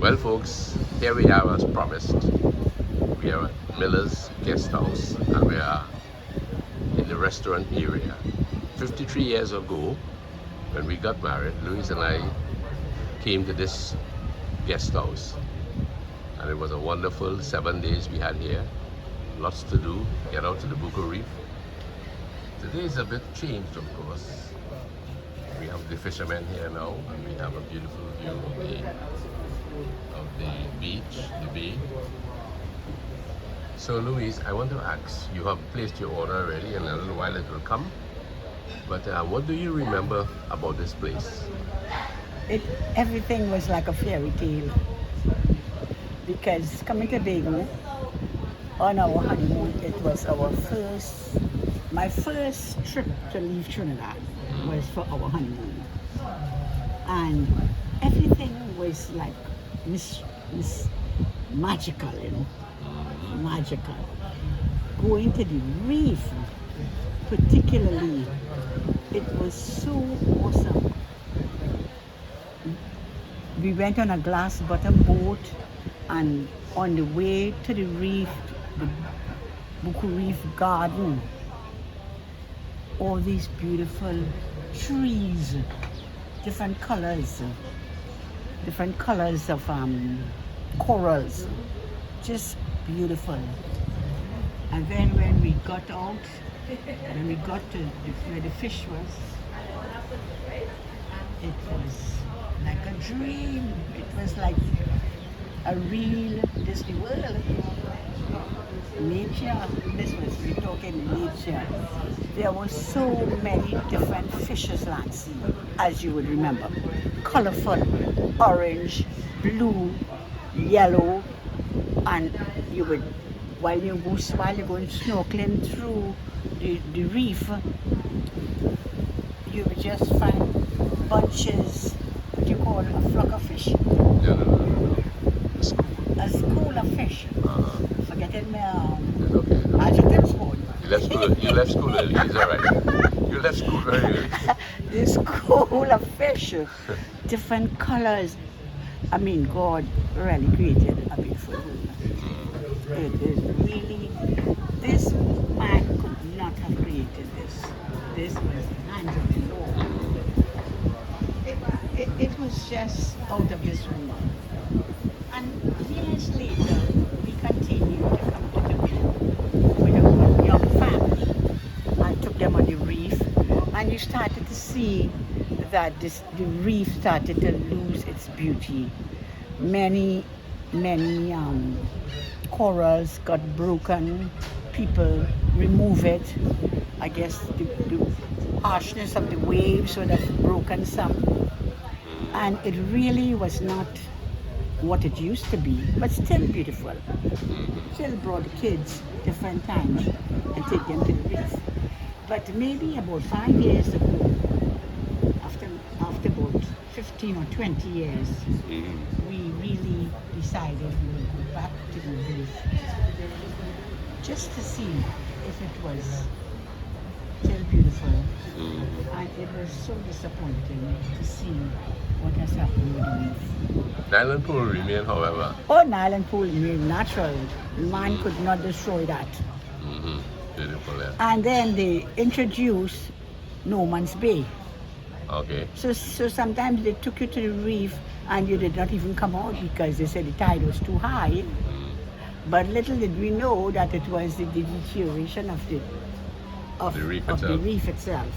Well, folks, here we are as promised. We are at Miller's Guest House and we are in the restaurant area. 53 years ago, when we got married, Louise and I came to this guest house and it was a wonderful 7 days we had here. Lots to do, get out to the Buccoo Reef. Today is a bit changed, of course. We have the fishermen here now and we have a beautiful view of the beach, the bay. So Louise, I want to ask, you have placed your order already and in a little while it will come. But what do you remember about this place? Everything was like a fairy tale. Because coming to Tobago on our honeymoon, it was my first trip to leave Trinidad was for our honeymoon. And everything was like magical, magical. Going to the reef, particularly, it was so awesome. We went on a glass bottom boat, and on the way to the reef, the Buccoo Reef garden, all these beautiful trees, different colors of corals, just beautiful. And then when we got out, when we got to where the fish was, it was like a dream. It was like a real Disney World. Nature, we're talking nature. There were so many different fishes land sea, as you would remember. Colorful, orange, blue, yellow, and you would, while you're going snorkeling through the reef, you would just find bunches, what you call a flock of fish. No. A school of fish. Forgetting my Okay. adjective sport. You left school early, it's alright. You left school very early. This school of fish, different colors. I mean, God really created a beautiful world. It is really, this man could not have created this. This was the hands of the Lord. It was just out of this world. And years later, we continued to come to the reef with a young family and took them on the reef. And you started to see that the reef started to lose its beauty. Many corals got broken. People remove it. I guess the harshness of the waves would have broken some. And it really was not what it used to be, but still beautiful. Still brought kids different times and take them to the reef. But maybe about 5 years ago, after about 15 or 20 years, we really decided we would go back to the reef just to see if it was still beautiful. And it was so disappointing to see what has happened with the reef. The island pool remain, however. Oh, an island pool is natural. Man could not destroy that. Beautiful, yeah. And then they introduced No Man's Bay. Okay. So sometimes they took you to the reef and you did not even come out because they said the tide was too high. But little did we know that it was the deterioration of the reef itself.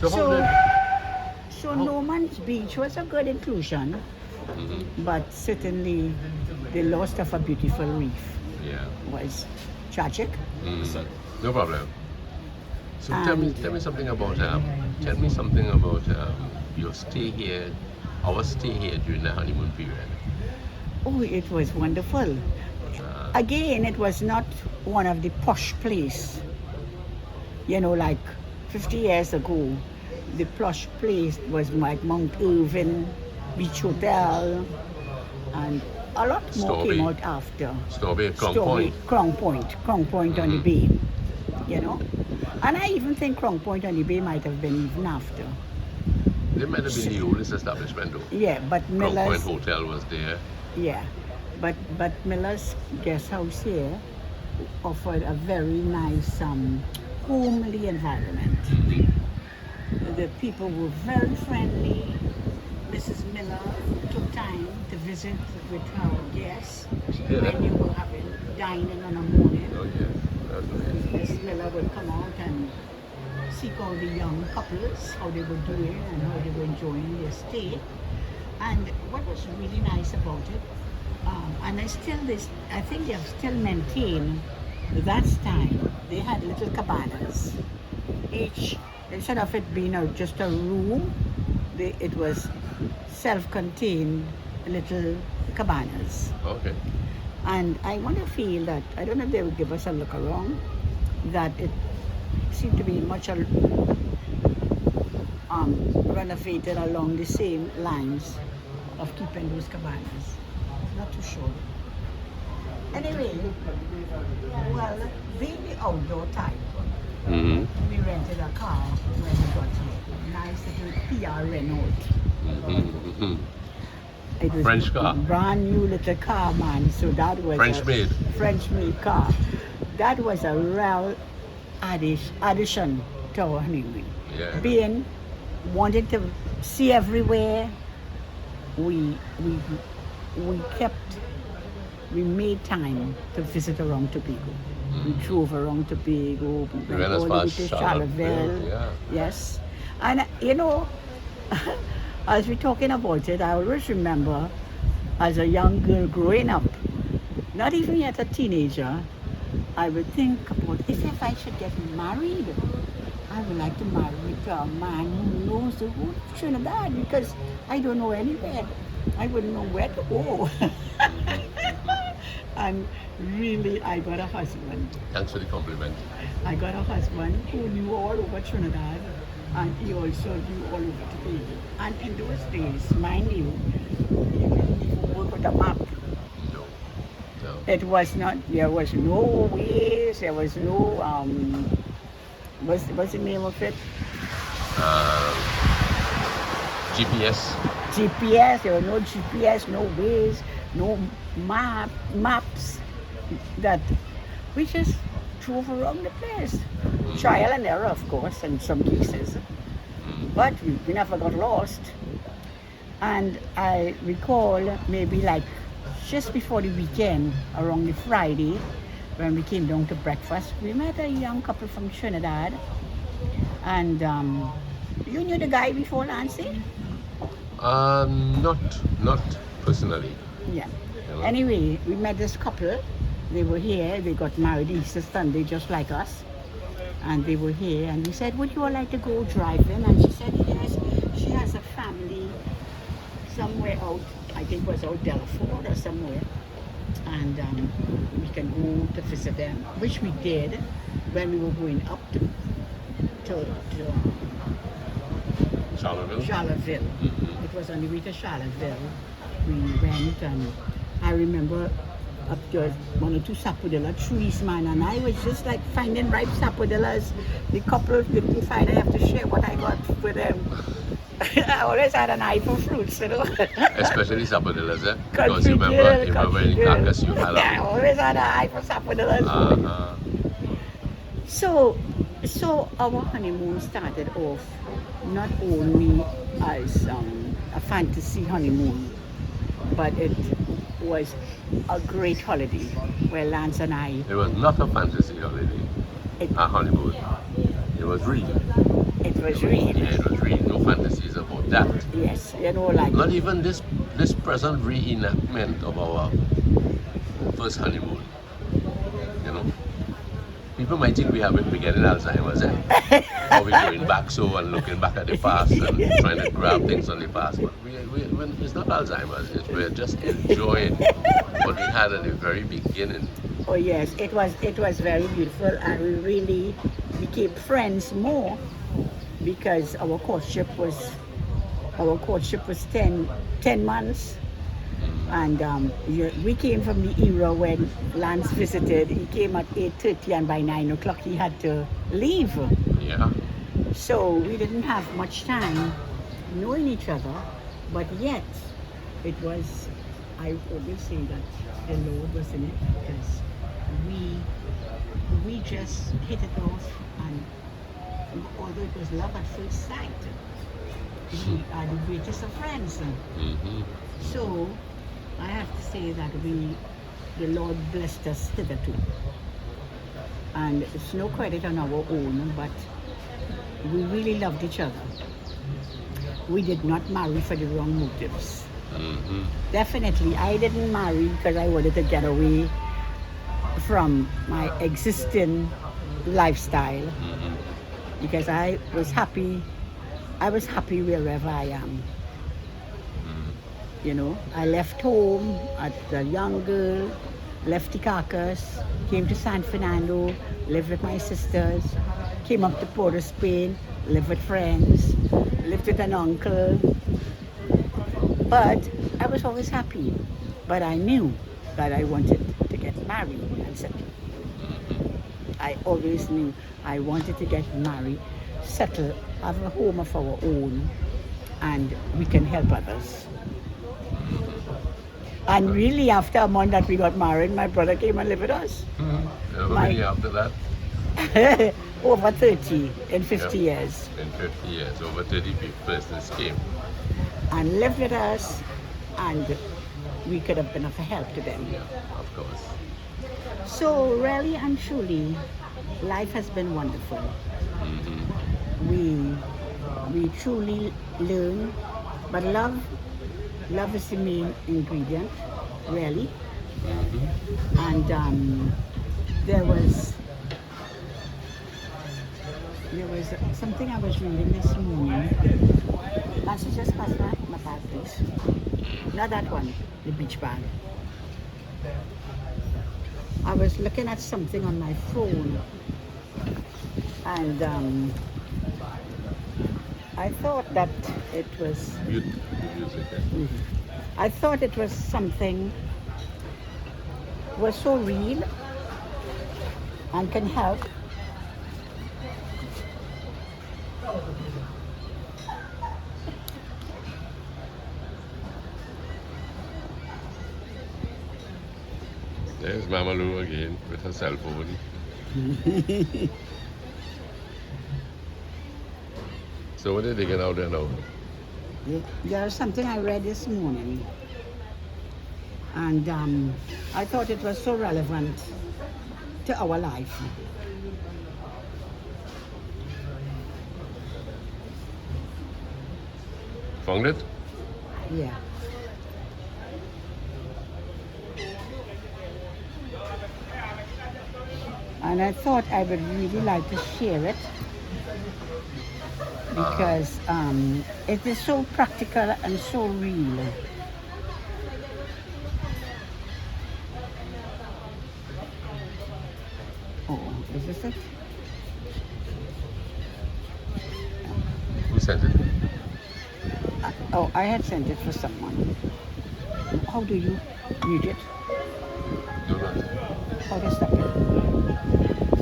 So No Man's Beach was a good inclusion, but certainly the loss of a beautiful reef was tragic. No problem. So tell me something about your stay here, our stay here during the honeymoon period. Oh, it was wonderful. Again, it was not one of the posh place. Like 50 years ago, the plush place was like Mount Irving, Beach Hotel, and a lot more came out after. Crown Point on the bay, And I even think Crown Point on the bay might have been even after. It might have been the oldest establishment though. Yeah, but Crown Point Miller's, Hotel was there. yeah, but Miller's guest house here offered a very nice homely environment. The people were very friendly. Mrs. Miller took time to visit with her guests Yeah. when you were having dining on a morning. Oh yeah, that's nice. Mrs. Miller would come out and seek out the young couples, how they were doing and how they were enjoying their stay. And what was really nice about it, and I think they have still maintained that style. They had little cabanas. Each, instead of it being just a room, it was self-contained little cabanas. Okay. And I want to feel that, I don't know if they would give us a look around, that it seemed to be much renovated along the same lines of keeping those cabanas. Not too sure. Anyway, well, being the outdoor type, Mm-hmm. we rented a car when we got here. Nice little PR Renault. Mm-hmm. Mm-hmm. It was French car? brand new little car, man. So that was French made. French made car. That was a real addition to our honeymoon. Yeah. Being wanted to see everywhere, we made time to visit around Tobago. We drove around Tobago. We went all the way to Charleville. Yeah. Yes. And as we're talking about it, I always remember as a young girl growing up, not even yet a teenager, I would think about if I should get married, I would like to marry to a man who knows the whole Trinidad, because I don't know anywhere. I wouldn't know where to go. And really, I got a husband. Thanks for the compliment. I got a husband who knew all over Trinidad, and he also knew all over Tobago. And in those days, mind you, you didn't even work with a map. No. No. It was not, there was no ways, there was no, what's the name of it? GPS. GPS, there were no GPS, no ways, no maps, that we just drove around the place. Trial and error, of course, in some cases, but we never got lost. And I recall maybe like just before the weekend, around the Friday, when we came down to breakfast, we met a young couple from Trinidad. And you knew the guy before, Nancy? Not personally. Yeah. You know? Anyway, we met this couple. They were here. They got married Easter Sunday, just like us. And they were here. And we said, would you all like to go driving? And she said, yes. She has a family somewhere out, I think it was out Delaford or somewhere. And we can go to visit them, which we did when we were going up to Charleville. Charleville. Mm-hmm. It was on the way to Charleville. We went, and I remember up there one or two sapodilla trees, man, and I was just like finding ripe sapodillas. The couple didn't find, I have to share what I got with them. I always had an eye for fruits, you know. Especially sapodillas, eh? Because Country you remember in girl. Carcass you had I always had an eye for sapodillas. So our honeymoon started off not only as a fantasy honeymoon, but it was a great holiday where Lance and I, It was not a fantasy holiday. A honeymoon. It was real. it was real. Yeah, it was real. No fantasies about that. Yes, you know, like, Not even this present reenactment of our first honeymoon. You know? People might think we're getting Alzheimer's, eh? Or we're going back and looking back at the past and trying to grab things on the past. But it's not Alzheimer's. We're just enjoying what we had at the very beginning. oh yes, it was very beautiful, and we really became friends more because our courtship was 10 months. And we came from the era when Lance visited. He came at 8:30, and by 9 o'clock he had to leave. Yeah. So we didn't have much time knowing each other, but yet it was, I always say that the Lord was in it because we just hit it off, and although it was love at first sight, we are the greatest of friends. Mm-hmm. So I have to say that the Lord blessed us hitherto. And it's no credit on our own, but we really loved each other. We did not marry for the wrong motives. Mm-hmm. Definitely, I didn't marry because I wanted to get away from my existing lifestyle. Mm-hmm. Because I was happy wherever I am. You know, I left home as a young girl, left the carcass, came to San Fernando, lived with my sisters, came up to Port of Spain, lived with friends, lived with an uncle. But I was always happy. But I knew that I wanted to get married and settle. I always knew I wanted to get married, settle, have a home of our own, and we can help others. And really, after a month that we got married, my brother came and lived with us. Mm-hmm. How many after that? Over 30 in 50 Yeah. years. In 50 years, over 30 persons came. And lived with us, and we could have been of help to them. Yeah, of course. So really and truly, life has been wonderful. Mm-hmm. We truly learn, but love is the main ingredient, really. Mm-hmm. And there was something I was reading this morning. Nancy, just pass my bag, please. Not that one, the beach bag. I was looking at something on my phone, and I thought that it was. I thought it was something was so real and can help. There's Mama Lou again with her cell phone. So what are they digging out there now? There's something I read this morning, and I thought it was so relevant to our life. Found it? Yeah. And I thought I would really like to share it because it is so practical and so real. Oh, is this it? Who sent it? Oh, I had sent it for someone. How do you mute it? Do not. How to stop it?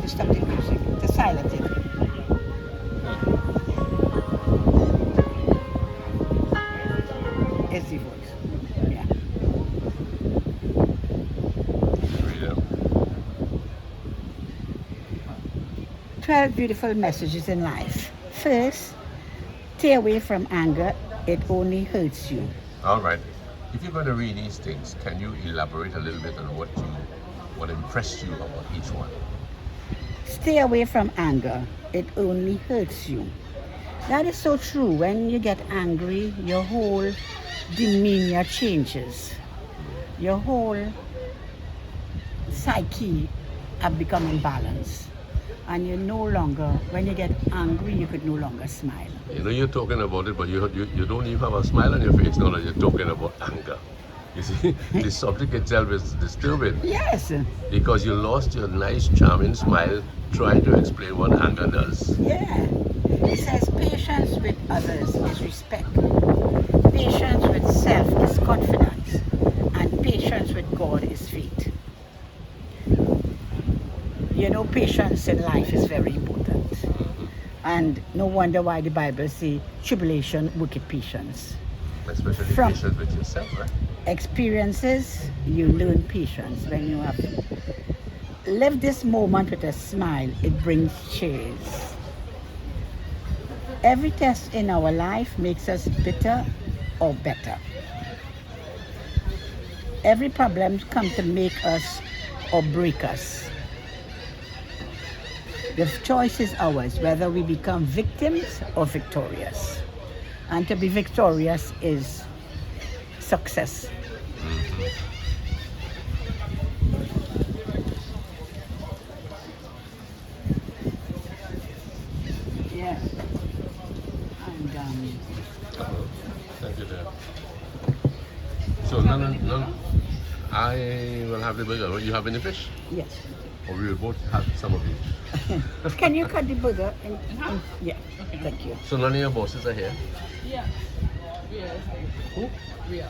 To stop the music, to silence it. It's the voice. Yeah. Read them. 12 beautiful messages in life. First, stay away from anger. It only hurts you. All right. If you're going to read these things, can you elaborate a little bit on what impressed you about each one? Stay away from anger. It only hurts you. That is so true. When you get angry, your whole demeanor changes. Your whole psyche have become imbalanced. And you no longer, when you get angry, you could no longer smile. You know, you're talking about it, but you don't even have a smile on your face now that you're talking about anger. You see, the subject itself is disturbing. Yes. Because you lost your nice, charming smile trying to explain what anger does. Yeah. It says patience with others is respect. Patience with self is confidence. And patience with God is faith. You know, patience in life is very important. And no wonder why the Bible says tribulation, wicked patience. Especially From- patience with yourself, right? Experiences, you learn patience when you have. Live this moment with a smile, it brings cheers. Every test in our life makes us bitter or better. Every problem comes to make us or break us. The choice is ours, whether we become victims or victorious. And to be victorious is success. Yes. And Thank you, dear. So none. I will have the burger. Will you have any fish? yes. Or we will both have some of each. Can you cut the burger? Yeah. Thank you. So none of your bosses are here? Yeah. Yeah. Who? Yeah.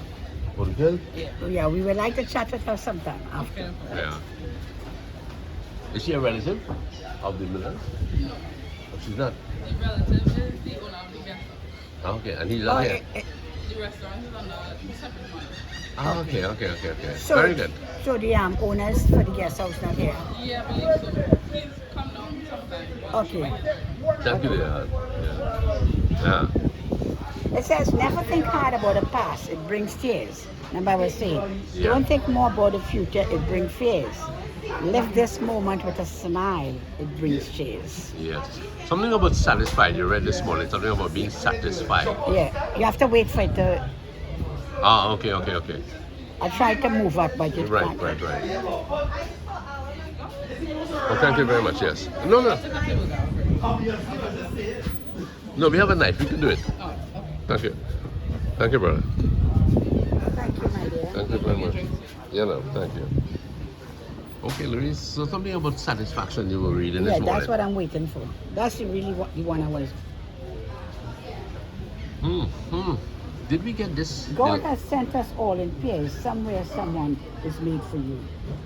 Oh, the girl? Yeah. Yeah, we would like to chat with her sometime after. Okay. Yeah. Is she a relative of the Millers? No. Oh, she's not. The relative is the owner of the guest house. Ah, okay, and he's Oh, not here. The restaurant is on the separate one. Ah, okay. So, Very good. So the owners for the guest house not here. Yeah, I believe so. Please come down sometime. Okay. Thank you, dear. Yeah. It says never think hard about the past. It brings tears. And the Bible says, Yeah. don't think more about the future. It brings fears. Live this moment with a smile. It brings cheers. Yes. Something about satisfied. You read this morning. Something about being satisfied. Yeah. You have to wait for it to. Ah, okay. I tried to move up, but it Right. can't. Oh, thank you very much. Yes. No. No, we have a knife. We can do it. Oh, okay. Thank you. Thank you, brother. Thank you, my dear. Thank you very much. Yeah, no, thank you. Okay, Louise, so something about satisfaction you were reading this Yeah, morning. that's what I'm waiting for. That's really what the one I was. Did we get this? God has sent us all in pairs. Somewhere someone is made for you.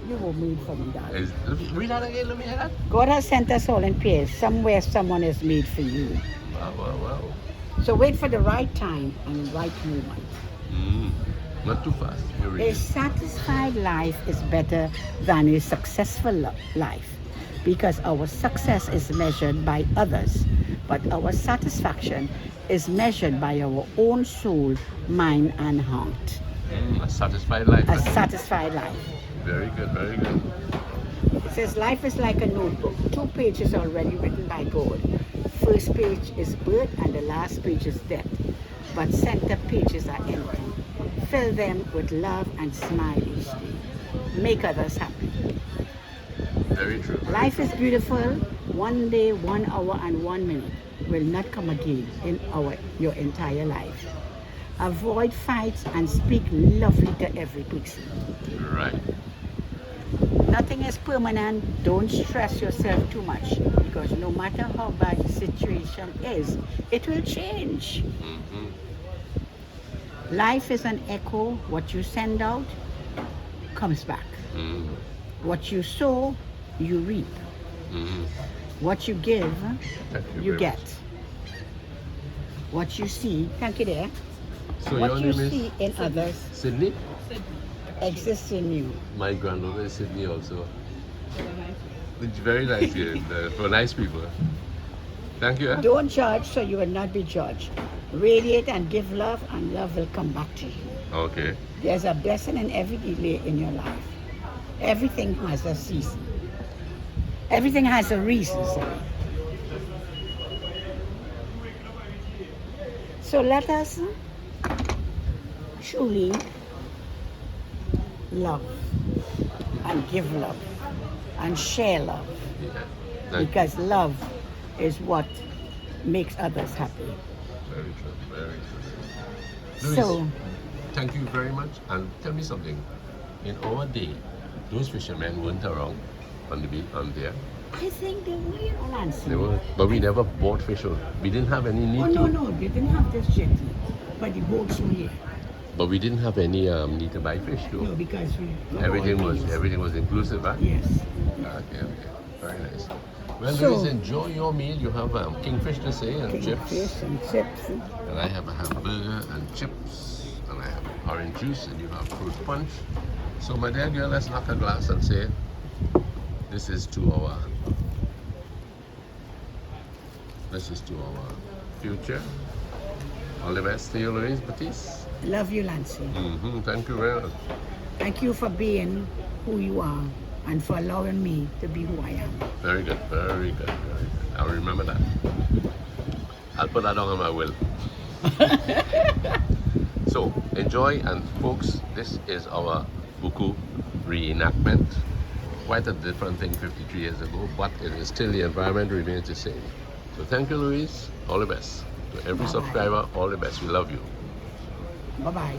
You were made for me, darling. Read that again, let me hear that. God has sent us all in pairs. Somewhere someone is made for you. Wow. So wait for the right time and right moment. Not too fast. You read A it. satisfied life is better than a successful life because our success is measured by others, but our satisfaction is measured by our own soul, mind, and heart. A satisfied life. A satisfied life. Very good. It says life is like a notebook. 2 pages already written by God. First page is birth and the last page is death. But center pages are empty. Fill them with love and smile each day. Make others happy. Very true. Life is beautiful. 1 day, 1 hour, and 1 minute will not come again in your entire life. Avoid fights and speak lovely to every person. Right. Nothing is permanent. Don't stress yourself too much because no matter how bad the situation is, it will change. Life is an echo. What you send out comes back. What you sow, you reap. What you give, Thank you you very get. much. What you see, thank you there. So What your you name see is in others Sydney? exists in you. My granddaughter is Sydney also. It's very nice here, for nice people. Thank you. Don't judge so you will not be judged. Radiate and give love and love will come back to you. Okay. There's a blessing in every delay in your life. Everything has a season. Everything has a reason, sorry. So let us truly love and give love and share love Thank because love is what makes others happy. Very true. Very true. Louise, So thank you very much. And tell me something. In our day, those fishermen weren't around on the beach, on there. I think they were in Olansi. They were, but we never bought fish. We didn't have any need Oh, to. no, they didn't have this jetty, but the boats were here. But we didn't have any need to buy fish though. No, because we got Everything all was things. inclusive, huh? Yes. Okay. Very nice. Well, So- Louise, enjoy your meal. You have kingfish to say and chips. Fish and chips. And I have a hamburger and chips. And I have orange juice and you have fruit punch. So my dear girl, let's knock a glass and say, this is to our future. All the best to you, Louise Batiste. Love you, Lancy. Thank you very much. Thank you for being who you are and for allowing me to be who I am. Very good, very good, very good. I'll remember that. I'll put that on my will. So enjoy, and folks, this is our Buccoo reenactment. Quite a different thing 53 years ago, but it is still, the environment remains the same. So thank you, Louise. All the best. To every Bye-bye. subscriber, all the best. We love you. Bye-bye.